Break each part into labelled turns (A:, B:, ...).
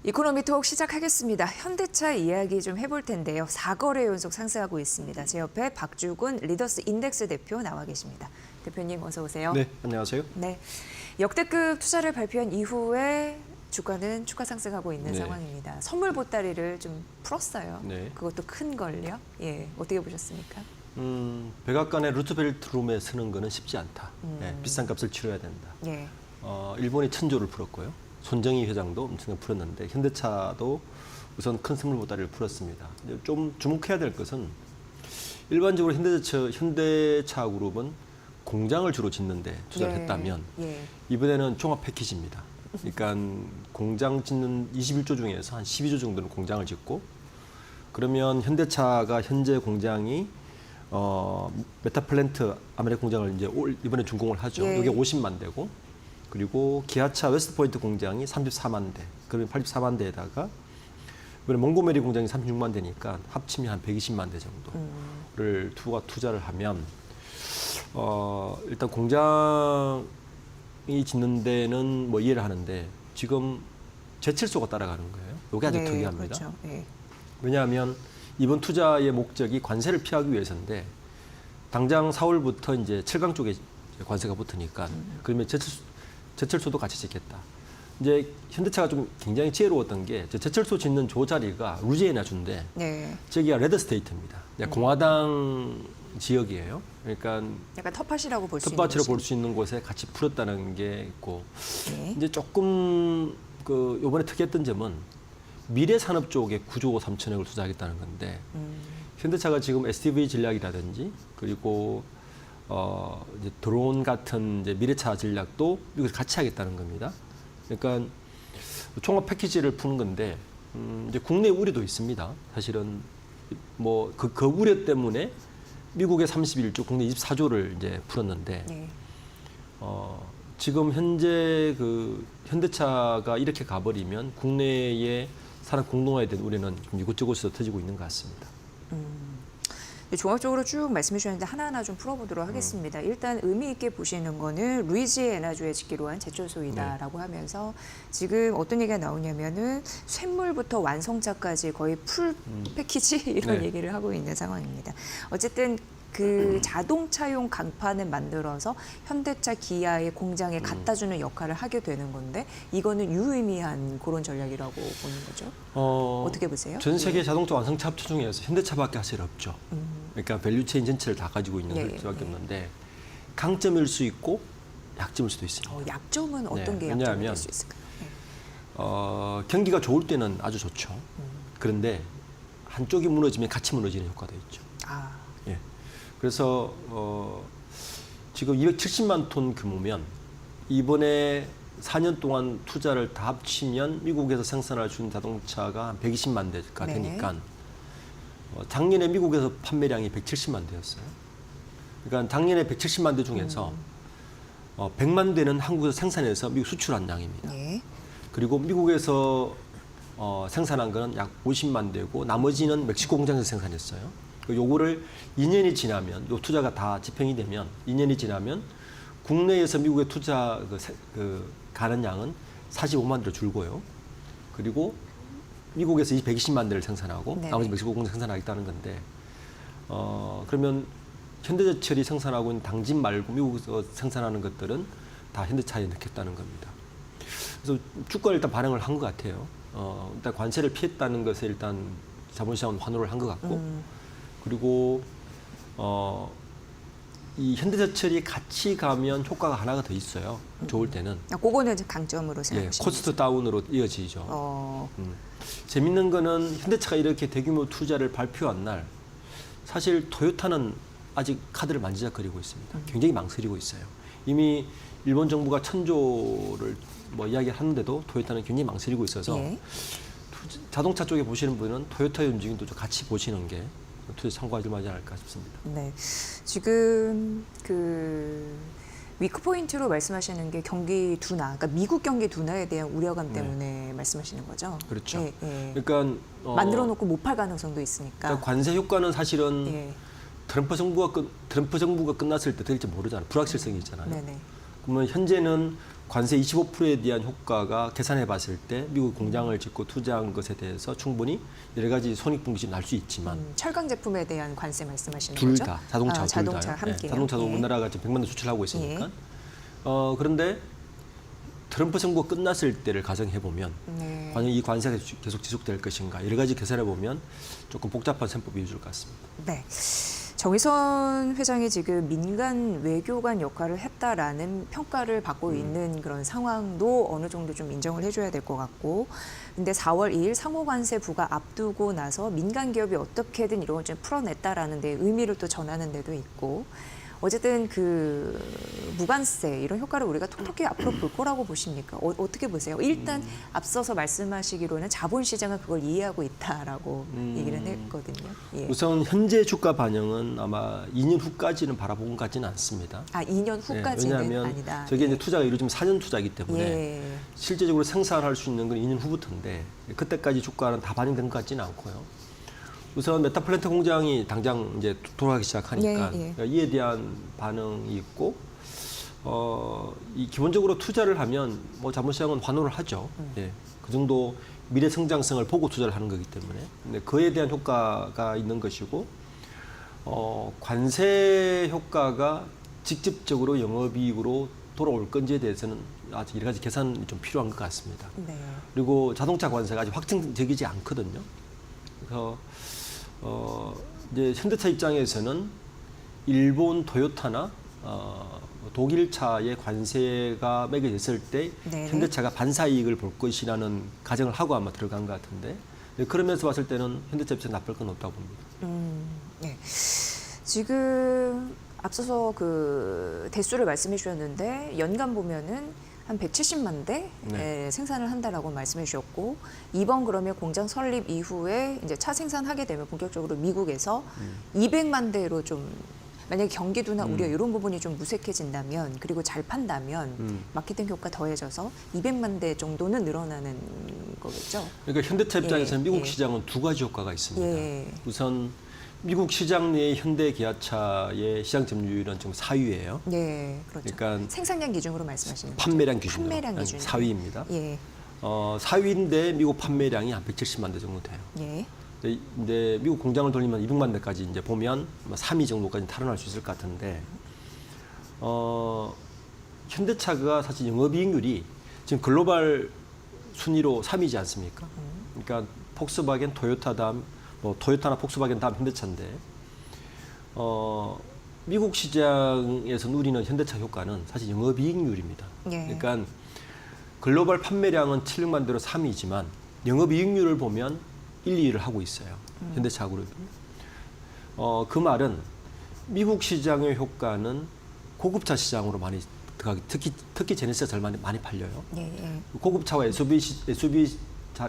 A: 이코노미톡 시작하겠습니다. 현대차 이야기 좀 해볼 텐데요. 4거래 연속 상승하고 있습니다. 제 옆에 박주군 리더스 인덱스 대표 나와 계십니다. 대표님 어서 오세요.
B: 네, 안녕하세요.
A: 네, 역대급 투자를 발표한 이후에 주가는 추가 상승하고 있는
B: 네.
A: 상황입니다. 선물 보따리를 좀 풀었어요.
B: 네.
A: 그것도 큰 걸요. 예, 어떻게 보셨습니까?
B: 백악관의 루트벨트 룸에 서는 거는 쉽지 않다. 비싼 값을 치러야 된다.
A: 예.
B: 일본이 천조를 풀었고요. 손정희 회장도 엄청나게 풀었는데 현대차도 우선 큰 선물 보따리를 풀었습니다. 좀 주목해야 될 것은 일반적으로 현대차 그룹은 공장을 주로 짓는데 투자를
A: 예.
B: 했다면
A: 예.
B: 이번에는 종합 패키지입니다. 그러니까 공장 짓는 21조 중에서 한 12조 정도는 공장을 짓고 그러면 현대차가 현재 공장이 메타플랜트 아메리카 공장을 이제 이번에 준공을 하죠.
A: 예.
B: 이게 50만 대고 그리고 기아차 웨스트포인트 공장이 34만 대. 그러면 84만 대에다가 이번에 몽고메리 공장이 36만 대니까 합치면 한 120만 대 정도를 투자를 하면 일단 공장이 짓는 데는 뭐 이해를 하는데 지금 제철소가 따라가는 거예요. 이게 아주
A: 네,
B: 특이합니다.
A: 그렇죠. 예.
B: 왜냐하면 이번 투자의 목적이 관세를 피하기 위해서인데 당장 4월부터 이제 철강 쪽에 관세가 붙으니까 그러면 제철소도 같이 짓겠다. 이제 현대차가 좀 굉장히 지혜로웠던 게 제철소 짓는 조 자리가 루지애나주인데
A: 네.
B: 저기가 레드스테이트입니다. 공화당 지역이에요. 그러니까
A: 약간 텃밭이라고 볼 수 있는
B: 텃밭으로
A: 곳이-
B: 볼 수 있는 곳에 같이 풀었다는 게 있고
A: 네.
B: 이제 조금 그 이번에 특이했던 점은 미래 산업 쪽에 9조 3천억을 투자하겠다는 건데 현대차가 지금 SDV 전략이라든지 그리고 이제 드론 같은 이제 미래차 전략도 미국에서 같이 하겠다는 겁니다. 그러니까 종합 패키지를 푸는 건데 이제 국내 우려도 있습니다. 사실은 뭐 그 우려 때문에 미국의 31조, 국내 24조를 이제 풀었는데
A: 네.
B: 지금 현재 그 현대차가 이렇게 가버리면 국내의 산업 공동화에 대한 우려는 이곳저곳에서 터지고 있는 것 같습니다.
A: 종합적으로 쭉 말씀해 주셨는데 하나하나 좀 풀어보도록 하겠습니다. 일단 의미 있게 보시는 거는 루이지애나주에 짓기로 한 제철소이다라고 하면서 지금 어떤 얘기가 나오냐면은 쇳물부터 완성차까지 거의 풀 패키지 이런
B: 네.
A: 얘기를 하고 있는 상황입니다. 어쨌든 그 자동차용 강판을 만들어서 현대차, 기아의 공장에 갖다 주는 역할을 하게 되는 건데 이거는 유의미한 그런 전략이라고 보는 거죠. 어떻게 보세요?
B: 전 세계
A: 예.
B: 자동차 완성차 합체 중에서 현대차밖에 사실 없죠. 그러니까 밸류체인 전체를 다 가지고 있는
A: 예,
B: 수밖에
A: 예.
B: 없는데 강점일 수 있고 약점일 수도 있습니다.
A: 약점은 어떤
B: 네,
A: 게 약점이
B: 왜냐하면
A: 될 수 있을까요? 네.
B: 경기가 좋을 때는 아주 좋죠. 그런데 한쪽이 무너지면 같이 무너지는 효과도 있죠.
A: 아,
B: 예. 그래서 지금 270만 톤 규모면 이번에 4년 동안 투자를 다 합치면 미국에서 생산할 수 있는 자동차가 한 120만 대가
A: 네.
B: 되니까 작년에 미국에서 판매량이 170만 대였어요. 그러니까 작년에 170만 대 중에서 100만 대는 한국에서 생산해서 미국 수출한 양입니다.
A: 네.
B: 그리고 미국에서 생산한 거는 약 50만 대고 나머지는 멕시코 공장에서 생산했어요. 요거를 2년이 지나면 요 투자가 다 집행이 되면 2년이 지나면 국내에서 미국에 투자 가는 양은 45만 대로 줄고요. 그리고 미국에서 120만 대를 생산하고
A: 네네.
B: 나머지 멕시코 공장 생산하겠다는 건데 그러면 현대제철이 생산하고 있는 당진 말고 미국에서 생산하는 것들은 다 현대차에 넣겠다는 겁니다. 그래서 주가가 일단 반응을 한 것 같아요. 일단 관세를 피했다는 것에 일단 자본시장은 환호를 한 것 같고 그리고 이 현대제철이 같이 가면 효과가 하나가 더 있어요. 좋을 때는
A: 그거는 이제 강점으로
B: 예,
A: 생각하시는
B: 코스트 다운으로 이어지죠. 재밌는 거는 현대차가 이렇게 대규모 투자를 발표한 날 사실 토요타는 아직 카드를 만지작거리고 있습니다. 굉장히 망설이고 있어요. 이미 일본 정부가 1000조를 뭐 이야기하는데도 토요타는 굉장히 망설이고 있어서
A: 예.
B: 자동차 쪽에 보시는 분은 토요타의 움직임도 좀 같이 보시는 게 투자 참고하실 만하지 않을까 싶습니다.
A: 네. 지금 그 위크 포인트로 말씀하시는 게 경기 둔화, 그러니까 미국 경기 둔화에 대한 우려감 때문에 말씀하시는 거죠.
B: 그렇죠.
A: 예, 예.
B: 그러니까
A: 만들어 놓고 못 팔 가능성도 있으니까.
B: 그러니까 관세 효과는 사실은
A: 예.
B: 트럼프 정부가 끝났을 때 될지 모르잖아요. 불확실성이 있잖아요.
A: 네네.
B: 그러면 현재는 관세 25%에 대한 효과가 계산해 봤을 때 미국 공장을 짓고 투자한 것에 대해서 충분히 여러 가지 손익분기점이 날 수 있지만
A: 철강 제품에 대한 관세 말씀하시는
B: 둘
A: 거죠?
B: 다 자동차 둘
A: 자동차
B: 다요.
A: 함께.
B: 자동차도
A: 예.
B: 우리나라가 지금 100만 대 수출하고 있으니까.
A: 예.
B: 그런데 트럼프 정부가 끝났을 때를 가정해 보면
A: 네.
B: 과연 이 관세가 계속 지속될 것인가 여러 가지 계산해 보면 조금 복잡한 셈법이 있을 것 같습니다.
A: 네. 정의선 회장이 지금 민간 외교관 역할을 했다라는 평가를 받고 있는 그런 상황도 어느 정도 좀 인정을 해줘야 될 것 같고, 근데 4월 2일 상호관세 부과 앞두고 나서 민간 기업이 어떻게든 이런 걸 좀 풀어냈다라는 데 의미를 또 전하는 데도 있고, 어쨌든 그 무관세 이런 효과를 우리가 톡톡히 앞으로 볼 거라고 보십니까? 어떻게 보세요? 일단 앞서서 말씀하시기로는 자본시장은 그걸 이해하고 있다라고 얘기를 했거든요. 예.
B: 우선 현재 주가 반영은 아마 2년 후까지는 바라본 것 같지는 않습니다.
A: 2년 후까지는
B: 왜냐하면
A: 아니다.
B: 저게 이제 투자가 이루어지면 4년 투자이기 때문에
A: 예.
B: 실제적으로 생산할 수 있는 건 2년 후부터인데 그때까지 주가는 다 반영된 것 같지는 않고요. 우선 메타플랜트 공장이 당장 이제 돌아가기 시작하니까
A: 예, 예.
B: 그러니까 이에 대한 반응이 있고 이 기본적으로 투자를 하면 뭐 자본시장은 환호를 하죠. 예. 그 정도 미래 성장성을 보고 투자를 하는 거기 때문에 근데 그에 대한 효과가 있는 것이고 관세 효과가 직접적으로 영업이익으로 돌아올 건지에 대해서는 아직 여러 가지 계산이 좀 필요한 것 같습니다.
A: 네.
B: 그리고 자동차 관세가 아직 확정적이지 않거든요. 그래서 이제 현대차 입장에서는 일본 토요타나 독일 차의 관세가 매겨졌을 때
A: 네.
B: 현대차가 반사이익을 볼 것이라는 가정을 하고 아마 들어간 것 같은데 그러면서 봤을 때는 현대차 입장에 나쁠 건 없다고 봅니다.
A: 네. 지금 앞서서 그 대수를 말씀해 주셨는데 연간 보면은 한 170만 대
B: 네.
A: 생산을 한다라고 말씀해 주셨고, 이번 그러면 공장 설립 이후에 이제 차 생산하게 되면 본격적으로 미국에서 200만 대로 좀 만약에 경기도나 우려 이런 부분이 좀 무색해진다면, 그리고 잘 판다면 마케팅 효과 더해져서 200만 대 정도는 늘어나는 거겠죠.
B: 그러니까 현대차 입장에서는
A: 예,
B: 미국
A: 예.
B: 시장은 두 가지 효과가 있습니다.
A: 예.
B: 우선 미국 시장 내의 현대 기아차의 시장 점유율은 지금 4위예요.
A: 네, 그렇죠.
B: 그러니까
A: 생산량 기준으로 말씀하시는 거죠.
B: 판매량 기준으로
A: 판매량 기준
B: 4위입니다.
A: 예,
B: 4위인데 미국 판매량이 한 170만 대 정도 돼요.
A: 예,
B: 근데 미국 공장을 돌리면 200만 대까지 이제 보면 3위 정도까지 탈환할 수 있을 것 같은데 현대차가 사실 영업이익률이 지금 글로벌 순위로 3위지 않습니까? 그러니까 폭스바겐, 토요타 다음 토요타나 폭스바겐 다음 현대차인데 미국 시장에서 누리는 현대차 효과는 사실 영업이익률입니다.
A: 예.
B: 그러니까 글로벌 판매량은 700만 대로 3위지만 영업이익률을 보면 1, 2위를 하고 있어요. 현대차 그룹이. 그 말은 미국 시장의 효과는 고급차 시장으로 많이 들어가기, 특히 제네시스가 제일 많이 팔려요.
A: 예, 예.
B: 고급차와 SUV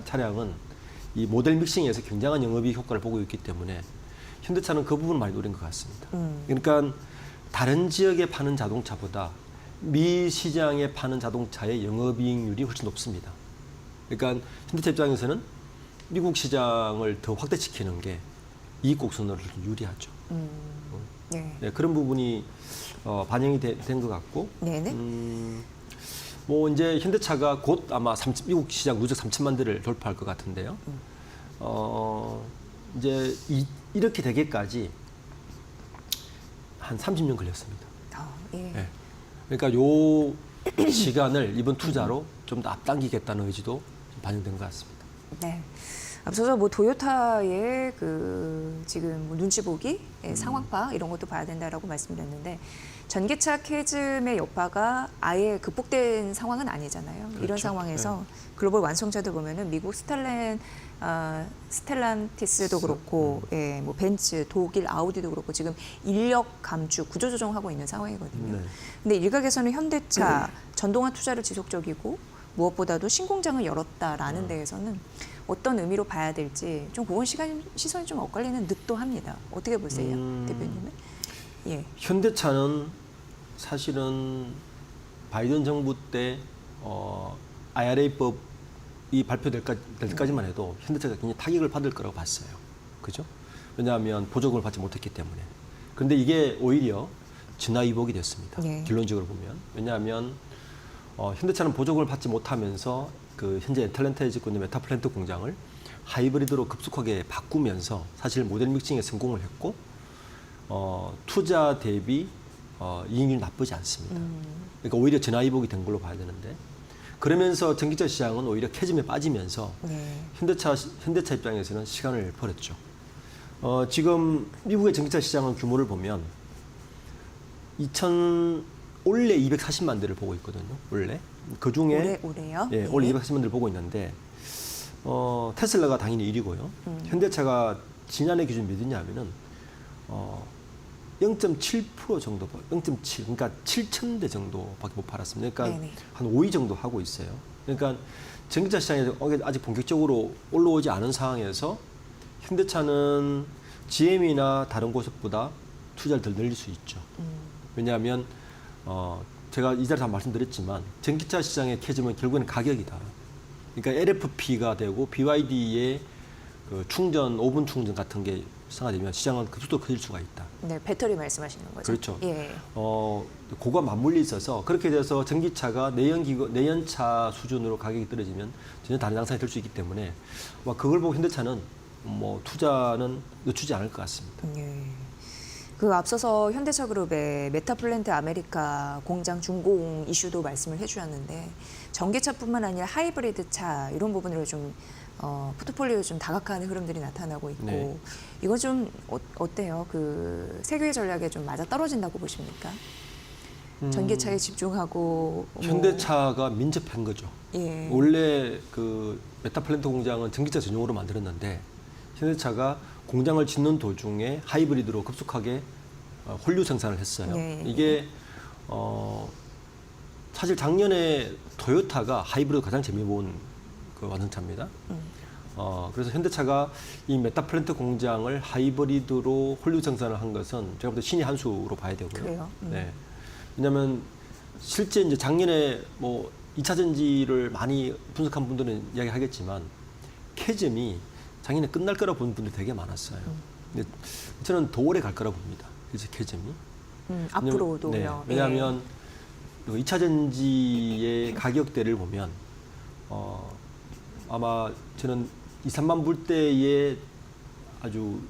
B: 차량은 이 모델 믹싱에서 굉장한 영업이익 효과를 보고 있기 때문에 현대차는 그 부분을 많이 노린 것 같습니다. 그러니까 다른 지역에 파는 자동차보다 미 시장에 파는 자동차의 영업이익률이 훨씬 높습니다. 그러니까 현대차 입장에서는 미국 시장을 더 확대시키는 게 이익 곡선으로 유리하죠.
A: 예.
B: 네, 그런 부분이 반영이 된 것 같고,
A: 네네.
B: 뭐 이제 현대차가 곧 아마 미국 시장 누적 3천만 대를 돌파할 것 같은데요. 이제 이렇게 되기까지 한 30년 걸렸습니다.
A: 예.
B: 네. 그러니까 요 시간을 이번 투자로 좀 더 앞당기겠다는 의지도 반영된 것 같습니다.
A: 네. 앞서서 뭐 도요타의 그 지금 뭐 눈치 보기, 상황파 이런 것도 봐야 된다라고 말씀드렸는데 전기차 캐즘의 여파가 아예 극복된 상황은 아니잖아요.
B: 그렇죠.
A: 이런 상황에서 글로벌 완성차들 보면은 미국 스텔란티스도 그렇고, 예, 뭐 벤츠, 독일 아우디도 그렇고 지금 인력 감축, 구조 조정하고 있는 상황이거든요.
B: 네.
A: 근데 일각에서는 현대차 전동화 투자를 지속적이고 무엇보다도 신공장을 열었다라는 데에서는 어떤 의미로 봐야 될지 좀 그건 시선이 좀 엇갈리는 듯도 합니다. 어떻게 보세요, 대표님은? 예.
B: 현대차는 사실은 바이든 정부 때 IRA법이 발표될 때까지만 해도 현대차가 굉장히 타격을 받을 거라고 봤어요. 그죠? 왜냐하면 보조금을 받지 못했기 때문에. 그런데 이게 오히려 진화위복이 됐습니다.
A: 예.
B: 결론적으로 보면. 왜냐하면 현대차는 보조금을 받지 못하면서 그 현재 애틀랜타에 짓고 있는 메타플랜트 공장을 하이브리드로 급속하게 바꾸면서 사실 모델 믹싱에 성공을 했고 투자 대비 이익률이 나쁘지 않습니다. 그러니까 오히려 전화위복이 된 걸로 봐야 되는데 그러면서 전기차 시장은 오히려 캐즘에 빠지면서
A: 네.
B: 현대차 입장에서는 시간을 벌었죠. 지금 미국의 전기차 시장은 규모를 보면 올해 240만 대를 보고 있거든요. 원래 그 중에
A: 올해요?
B: 예, 올해 240만 대를 보고 있는데 테슬라가 당연히 1위고요. 현대차가 지난해 기준 몇이냐면은 0.7% 정도, 0.7, 그러니까 7,000대 정도밖에 못 팔았습니다. 그러니까
A: 네네.
B: 한 5위 정도 하고 있어요. 그러니까 전기차 시장에서 아직 본격적으로 올라오지 않은 상황에서 현대차는 GM이나 다른 곳보다 투자를 덜 늘릴 수 있죠. 왜냐하면 제가 이 자리에서 말씀드렸지만 전기차 시장의 캐즘은 결국에는 가격이다. 그러니까 LFP가 되고 BYD의 그 충전, 5분 충전 같은 게 상하되면 시장은 급속도로 커질 수가 있다.
A: 네, 배터리 말씀하시는 거죠?
B: 그렇죠.
A: 예.
B: 그거와 맞물려 있어서 그렇게 돼서 전기차가 내연차 수준으로 가격이 떨어지면 전혀 다른 양상이 될 수 있기 때문에 그걸 보고 현대차는 투자는 늦추지 않을 것 같습니다.
A: 예. 그 앞서서 현대차그룹의 메타플랜트 아메리카 공장 준공 이슈도 말씀을 해주셨는데 전기차뿐만 아니라 하이브리드 차 이런 부분으로 좀 포트폴리오 좀 다각화하는 흐름들이 나타나고 있고
B: 네.
A: 이거 좀 어때요? 그 세계의 전략에 좀 맞아 떨어진다고 보십니까? 전기차에 집중하고
B: 현대차가 민첩한 거죠.
A: 예.
B: 원래 그 메타플랜트 공장은 전기차 전용으로 만들었는데 현대차가 공장을 짓는 도중에 하이브리드로 급속하게 홀류 생산을 했어요.
A: 예.
B: 이게 사실 작년에 토요타가 하이브리드 가장 재미본 그 완성차입니다. 그래서 현대차가 이 메타플랜트 공장을 하이브리드로 홀류 생산을 한 것은 제가 볼 때 신의 한 수로 봐야 되고요.
A: 그래요?
B: 네. 왜냐하면 실제 이제 작년에 2차 전지를 많이 분석한 분들은 이야기하겠지만 캐즘이 작년에 끝날 거라 보는 분들이 되게 많았어요. 근데 저는 더 오래 갈 거라 봅니다. 그래서 캐즘이.
A: 앞으로도요.
B: 네, 왜냐하면 2차 전지의 가격대를 보면 아마 저는 2, 3만 불대의 아주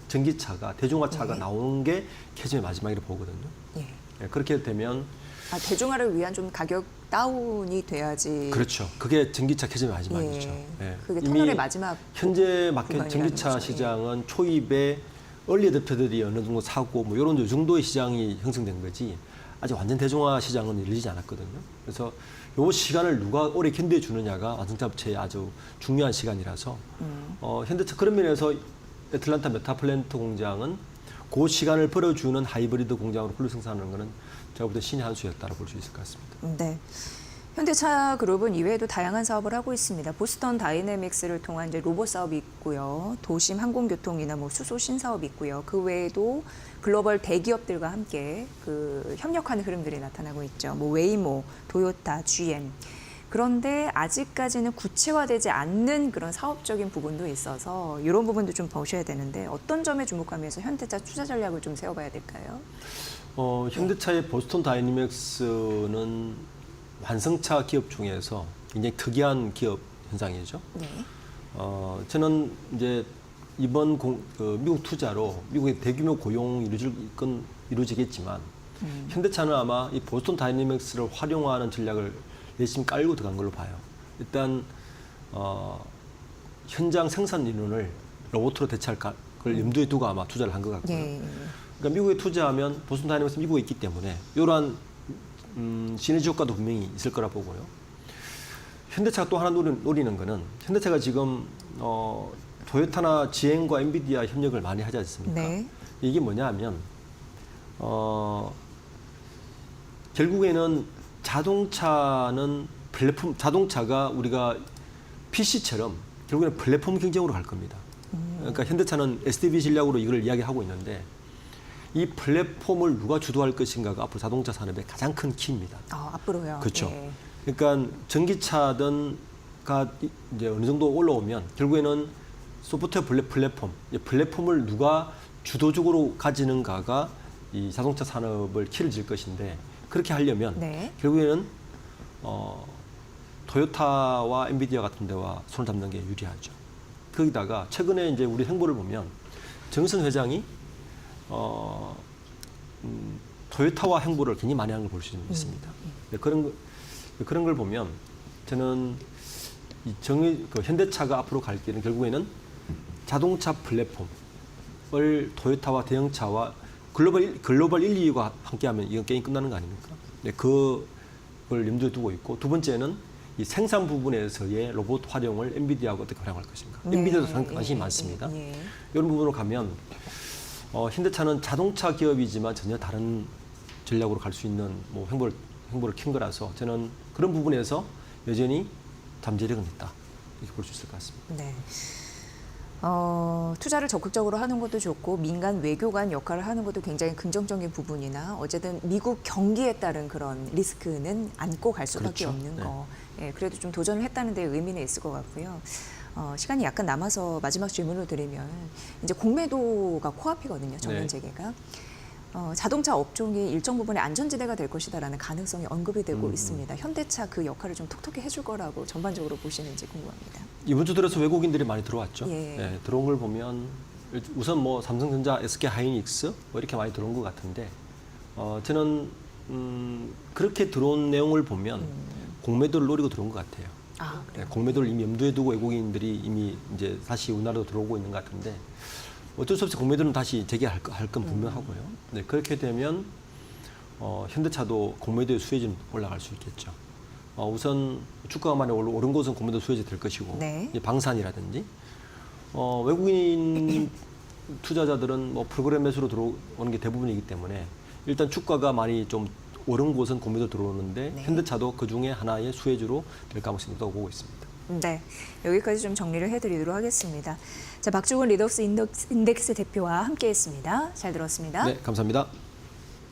B: 전기차가 대중화차가
A: 네.
B: 나오는 게 캐즘의 마지막이라고 보거든요.
A: 예.
B: 네, 그렇게 되면
A: 대중화를 위한 좀 가격 다운이 돼야지.
B: 그렇죠. 그게 전기차 캐즘의 마지막이죠.
A: 예.
B: 네.
A: 그게
B: 이미
A: 터널의 마지막
B: 현재 마켓
A: 구간이라는
B: 전기차
A: 거죠.
B: 시장은 초입에 얼리 어댑터들이 어느 정도 사고 이런 요 정도의 시장이 형성된 거지 아직 완전 대중화 시장은 이루어지지 않았거든요. 그래서 요 시간을 누가 오래 견뎌 주느냐가 완성차 업체의 아주 중요한 시간이라서 현대차 그런 면에서 애틀란타 메타플랜트 공장은 그 시간을 벌어주는 하이브리드 공장으로 홀로 생산하는 것은 제가 볼 때 신의 한 수였다고 볼 수 있을 것 같습니다.
A: 네. 현대차 그룹은 이외에도 다양한 사업을 하고 있습니다. 보스턴 다이내믹스를 통한 이제 로봇 사업이 있고요. 도심 항공교통이나 수소 신사업이 있고요. 그 외에도 글로벌 대기업들과 함께 그 협력하는 흐름들이 나타나고 있죠. 웨이모, 도요타, GM. 그런데 아직까지는 구체화되지 않는 그런 사업적인 부분도 있어서 이런 부분도 좀 보셔야 되는데 어떤 점에 주목하면서 현대차 투자 전략을 좀 세워봐야 될까요?
B: 현대차의 보스턴 다이내믹스는 완성차 기업 중에서 굉장히 특이한 기업 현상이죠.
A: 네.
B: 저는 이제 이번 미국 투자로 미국의 대규모 고용 이루어지겠지만 현대차는 아마 이 보스턴 다이내믹스를 활용하는 전략을 열심히 깔고 들어간 걸로 봐요. 일단 현장 생산 인원을 로봇으로 대체할 걸 염두에 두고 아마 투자를 한 것 같고요.
A: 예.
B: 그러니까 미국에 투자하면 보스턴 다이내믹스 미국에 있기 때문에 이러한 시너지 효과도 분명히 있을 거라 보고요. 현대차가 또 하나 노리는 거는 현대차가 지금 토요타나 GM과 엔비디아 협력을 많이 하지 않습니까?
A: 네.
B: 이게 뭐냐 하면 결국에는 자동차가 우리가 PC처럼 결국에는 플랫폼 경쟁으로 갈 겁니다. 그러니까 현대차는 SDV 전략으로 이걸 이야기하고 있는데 이 플랫폼을 누가 주도할 것인가가 앞으로 자동차 산업의 가장 큰 키입니다.
A: 앞으로요.
B: 그렇죠.
A: 예.
B: 그러니까 전기차든가 이제 어느 정도 올라오면 결국에는 소프트웨어 플랫폼을 누가 주도적으로 가지는가가 이 자동차 산업을 키를 질 것인데 그렇게 하려면
A: 네.
B: 결국에는 토요타와 엔비디아 같은 데와 손을 잡는 게 유리하죠. 거기다가 최근에 이제 우리 행보를 보면 정선 회장이 토요타와 행보를 굉장히 많이 하는 걸 볼 수 있습니다. 네, 그런 걸 보면 저는 그 현대차가 앞으로 갈 길은 결국에는 자동차 플랫폼을 토요타와 대형차와 글로벌 1, 2위가 함께하면 이건 게임 끝나는 거 아닙니까? 네, 그걸 염두에 두고 있고 두 번째는 이 생산 부분에서의 로봇 활용을 엔비디아가 어떻게 활용할 것인가.
A: 네.
B: 엔비디아도 관심이 많습니다. 이런 부분으로 가면 현대차는 자동차 기업이지만 전혀 다른 전략으로 갈 수 있는 뭐 행보를 킨 거라서 저는 그런 부분에서 여전히 잠재력은 있다 이렇게 볼 수 있을 것 같습니다.
A: 네. 투자를 적극적으로 하는 것도 좋고 민간 외교관 역할을 하는 것도 굉장히 긍정적인 부분이나 어쨌든 미국 경기에 따른 그런 리스크는 안고 갈 수밖에
B: 그렇죠.
A: 없는
B: 네.
A: 거. 예, 그래도 좀 도전을 했다는 데 의미는 있을 것 같고요. 시간이 약간 남아서 마지막 질문을 드리면 이제 공매도가 코앞이거든요. 전면
B: 네.
A: 재개가. 자동차 업종이 일정 부분의 안전지대가 될 것이다라는 가능성이 언급이 되고 있습니다. 현대차 그 역할을 좀 톡톡히 해줄 거라고 전반적으로 보시는지 궁금합니다.
B: 이번 주 들어서 외국인들이 많이 들어왔죠.
A: 예.
B: 네, 들어온 걸 보면 우선 뭐 삼성전자, SK 하이닉스 뭐 이렇게 많이 들어온 것 같은데 저는 그렇게 들어온 내용을 보면 공매도를 노리고 들어온 것 같아요.
A: 아,
B: 네, 공매도를 이미 염두에 두고 외국인들이 이미 이제 다시 우리나라로 들어오고 있는 것 같은데 어쩔 수 없이 공매도는 다시 재개할 건 분명하고요. 네, 그렇게 되면 현대차도 공매도의 수혜지는 올라갈 수 있겠죠. 우선 주가가 많이 오른 곳은 공매도 수혜지 될 것이고
A: 네.
B: 이제 방산이라든지 외국인 투자자들은 뭐 프로그램 매수로 들어오는 게 대부분이기 때문에 일단 주가가 많이 좀 오른 곳은 공매도 들어오는데
A: 네.
B: 현대차도 그 중에 하나의 수혜주로 될 가능성이 있다고 보고 있습니다.
A: 네, 여기까지 좀 정리를 해드리도록 하겠습니다. 자, 박주근 리덕스 인덱스 대표와 함께했습니다. 잘 들었습니다.
B: 네, 감사합니다.